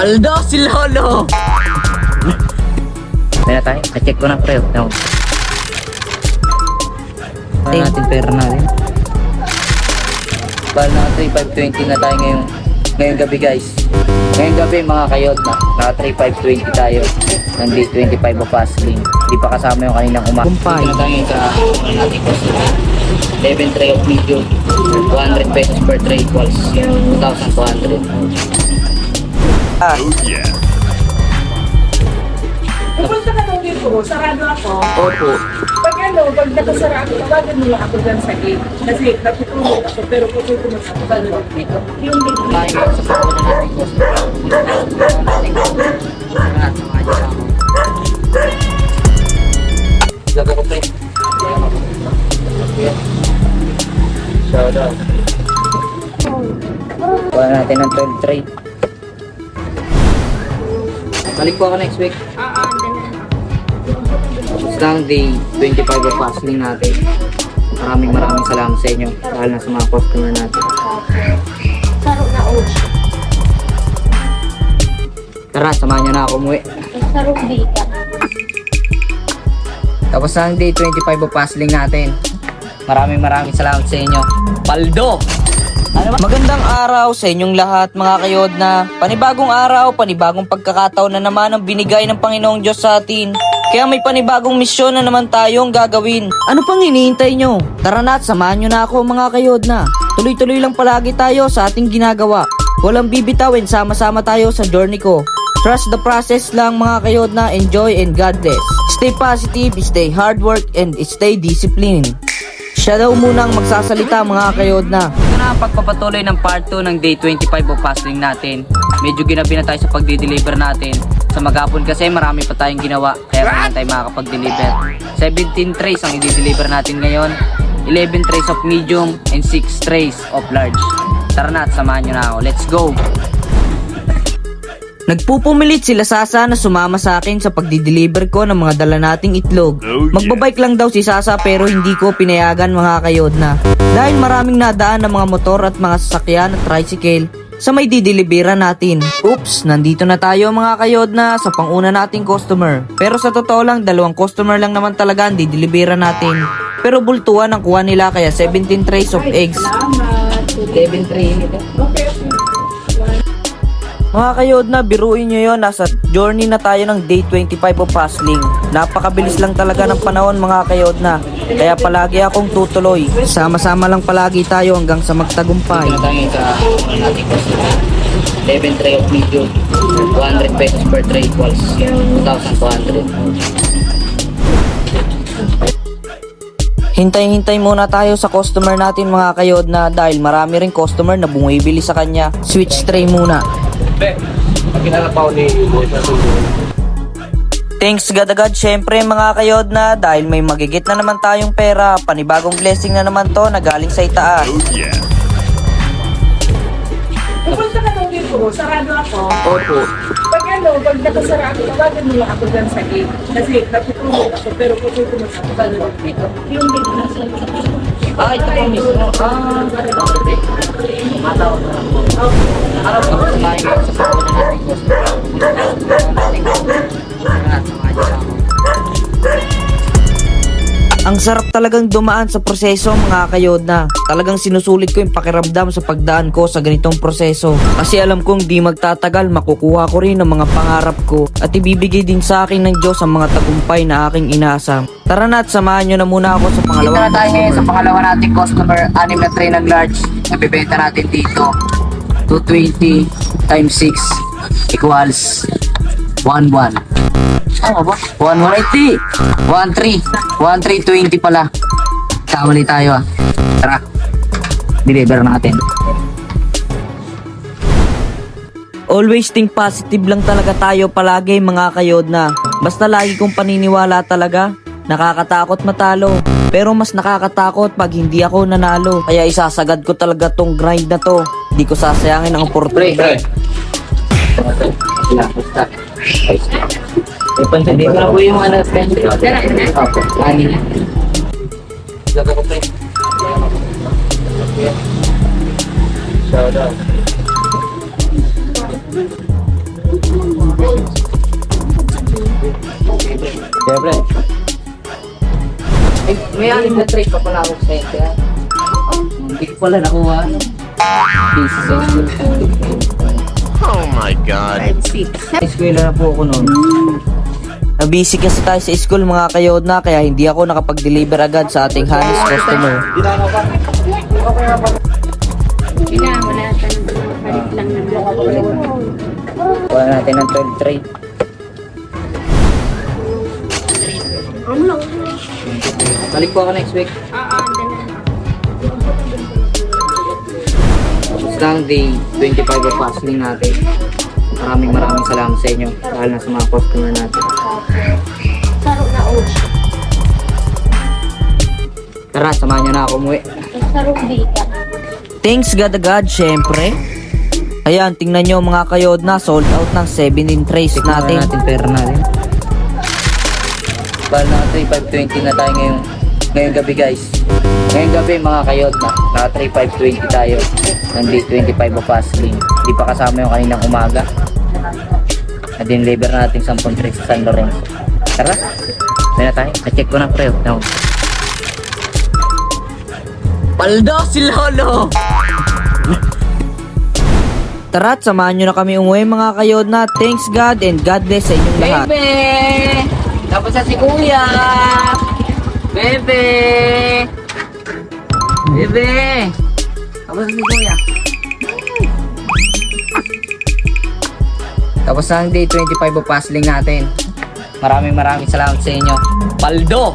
Paldo si Lolo! Kaya tayo, na-check ko na pre. No. Ano natin pera natin? Bal na 3,520 na tayo ngayong gabi guys. Ngayong gabi mga kayod na naka 3,520 tayo ng D25 of Fastlane. Hindi pa kasama yung kaninang umaga. Kumpay. Ito na tayo sa ating customer. 11 tray of medium. 200 pesos per tray equals 2,200. Oh yeah. Pupunta ka lang dito, sarado ako. Opo. Pag nakasara ako, tawagan mo lang ako dyan sa gate. Kasi natutulog ako, pero kung ito mo sa balot dito. Yung gate Tayo sa pagkunan natin customer. Lago ko pre. Shout out. Kuha natin ng 12 tray. Balik po ako next week. Tapos lang day 25 of Fastlane natin. Maraming salamat sa inyo. Dahil na sa mga customer natin. Saro na ocean. Tara, samahan nyo na ako umuwi. Saro dita. Tapos lang day 25 of Fastlane natin. Maraming salamat sa inyo. Paldo! Magandang araw sa inyong lahat mga kayod na panibagong araw, panibagong pagkakataon na naman ang binigay ng Panginoong Diyos sa atin. Kaya may panibagong misyon na naman tayong gagawin. Ano pang hinihintay nyo? Tara na at samahan nyo na ako mga kayod na. Tuloy-tuloy lang palagi tayo sa ating ginagawa. Walang bibitawin, sama-sama tayo sa journey ko. Trust the process lang mga kayod na. Enjoy and God bless. Stay positive, stay hard work, and stay disciplined. Siya daw munang magsasalita mga kayod na. Ito na ang pagpapatuloy ng part 2 ng day 25 of Fastlane natin. Medyo ginabi na tayo sa pagdi-deliver natin. Sa maghapon kasi marami pa tayong ginawa, kaya ngayon tayo makakapag-deliver. 17 trays ang i-deliver natin ngayon. 11 trays of medium and 6 trays of large. Tara na at samahan nyo na ako. Let's go! Nagpupumilit sila Sasa na sumama sa akin sa pagdi-deliver ko ng mga dala nating itlog. Oh, yeah. Magbabike lang daw si Sasa pero hindi ko pinayagan mga kayod na. Dahil maraming nadaan ng mga motor at mga sasakyan at tricycle sa may dideliveran natin. Oops, nandito na tayo mga kayod na sa panguna nating customer. Pero sa totoo lang, 2 customer lang naman talaga ang dideliveran natin. Pero bultuan ang kuha nila kaya 17 trays of eggs. 11 tray nito. Okay. Mga kayod na, biruin nyo yun, nasa journey na tayo ng day 25 of Fastlane. Napakabilis lang talaga ng panahon mga kayod na. Kaya palagi akong tutuloy. Sama-sama lang palagi tayo hanggang sa magtagumpay. Ito na tayo sa ating customer. 11 tray of medium. 200 pesos per tray equals 2,200. Hintay-hintay muna tayo sa customer natin mga kayod na dahil marami ring customer na bumibili sa kanya. Switch tray muna. Thanks God agad syempre mga kayod na dahil may magigit na naman tayong pera. Panibagong blessing na naman to na galing sa itaas. Oh yeah. Pupunta ka lang dito, sarado ako. Opo. Pag nakasara ako, tawagan mo lang ako dyan sa gate. Kasi natutulog ako, pero kung ito mo sa balot dito. Yung gate na sa Ito po mismo. Matawag na lang po. Araw po sa samahin ko sa pagkunan natin customer. Tara na, samahan nyo na ako. Ang sarap talagang dumaan sa proseso mga kayod na. Talagang sinusulit ko yung pakiramdam sa pagdaan ko sa ganitong proseso. Kasi alam kong di magtatagal makukuha ko rin ang mga pangarap ko at ibibigay din sa akin ng Diyos ang mga tagumpay na aking inaasam. Tara na at samahan nyo na muna ako sa Dito pangalawang na tayo ngayon sa customer. pangalawa nating customer. 6 na tray ng large. Nabibenta natin dito. 220 times 6 equals 11. Ano ba? 1180. 1320 pala. Kamali tayo ah. Tara. Deliver natin. Always think positive lang talaga tayo palagi mga kayod na. Basta lagi kong paniniwala talaga. Nakakatakot matalo. Pero mas nakakatakot pag hindi ako nanalo. Kaya isasagad ko talaga tong grind na to. Di ko sasayangin ang oportunidad. Ipansin dito na po yung ano. Opo. Kanin na. Lago ko pre. Shout out. Siyempre. Eh, may anim na tray pa pala ako sa ito. Hindi ko pala nakuha. Busy sa school. Oh my God. Eskwela na po ako noon. Nabisi kasi tayo sa school mga kayod na, kaya hindi ako nakapag-deliver agad sa ating honest customer. Wala tanong. Balik lang naman. Kuha natin ng 12 tray. Balik po ako next week. Tapos lang day 25 of fasting natin. Maraming salamat sa inyo. Dahil na sa mga customer natin. Saro na ocean. Tara, samahan nyo na ako umuwi. Saro bika. Thanks God agad, syempre. Ayan, tingnan nyo mga kayod na, sold out ng 17 trays Natin natin. pera natin. Bal na 3,520 na tayo ngayong gabi guys. Ngayong gabi mga kayod na, naka 3,520 tayo ng day 25 of fasting. Hindi pa kasama yung kaninang umaga. Na-deliver natin 10 trays sa San Lorenzo. Tara, may na tayo. Na-check ko na pre. No. Paldo si Lolo! Tara't samahan nyo na kami umuwi mga kayod na. Thanks God and God bless sa inyong lahat. Bebe! Tapos na si Kuya! Bebe! Bebe! Tapos na si Kuya. Tapos na ang day 25 of puzzling natin. Maraming salamat sa inyo. Paldo!